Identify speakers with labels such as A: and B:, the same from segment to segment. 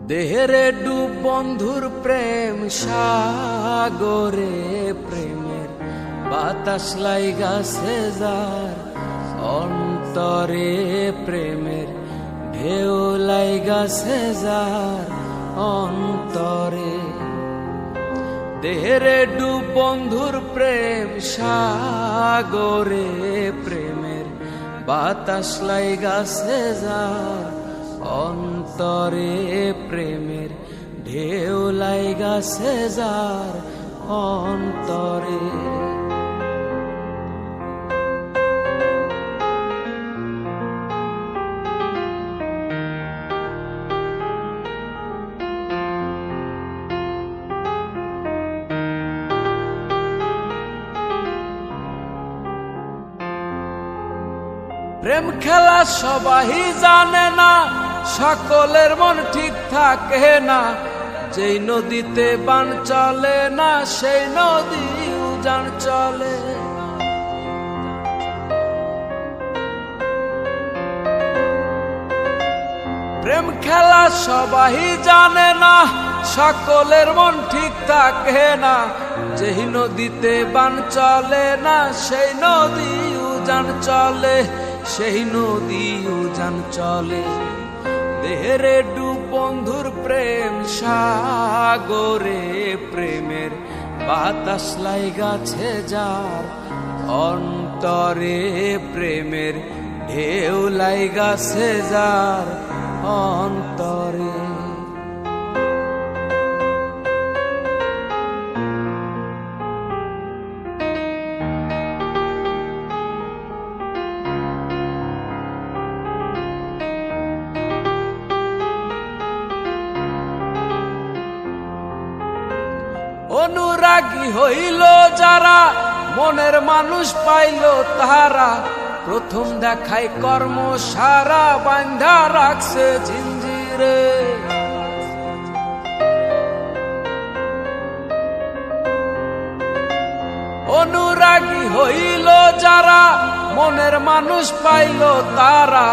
A: দেহেরে ডুব বন্ধুর প্রেম সাগরে, প্রেমের বাতাস লাইগাছে যার অন্তরে, প্রেমের ঢেউ লাইগাছে যার অন্তরে। দেহেরে ডুব বন্ধুর প্রেম সাগরে, প্রেমের বাতাস লাইগাছে যার অন্তরে, প্রেমের ঢেউ লাইগাছে যার অন্তরে। প্রেম খেলা সবাই জানে না, সকলের মন ঠিক থাকে না। যেই নদীতে বান চলে না, সেই নদী উজান চলে। প্রেম খেলা সবাই জানে না, সকলের মন ঠিক থাকে না। যেই নদীতে বান চলে না, সেই নদী উজান চলে, সেই নদী উজান চলে। দেহেরে ডুব বন্ধুর প্রেম সাগরে, প্রেমের বাতাস লাইগাছে যার অন্তরে, প্রেমের ঢেউ লাইগাছে যার অন্তরে। অনুরাগী হইল যারা, মনের মানুষ পাইল তারা। প্রথম দেখায় কর্ম সারা, বান্ধা রাখছে জিঞ্জিরে। অনুরাগী হইল যারা, মনের মানুষ পাইল তারা।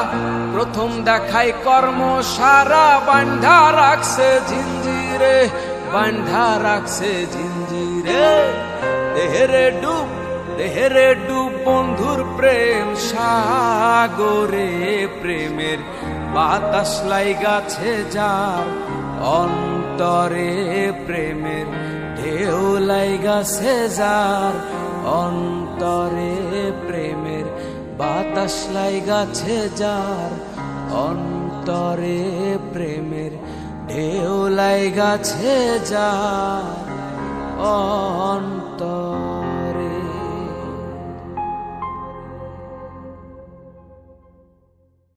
A: প্রথম দেখায় কর্ম সারা, বান্ধা রাখছে জিঞ্জিরে, বান্ধা রাখছে জিঞ্জিরে। দেহেরে ডুব বন্ধুর প্রেম সাগরে, প্রেমের বাতাস লাইগাছে যার অন্তরে, প্রেমের ঢেউ লাইগাছে যার অন্তরে, প্রেমের বাতাস লাইগাছে যার অন্তরে, প্রেমের ঢেউ লাইগাছে যার অন্তরে।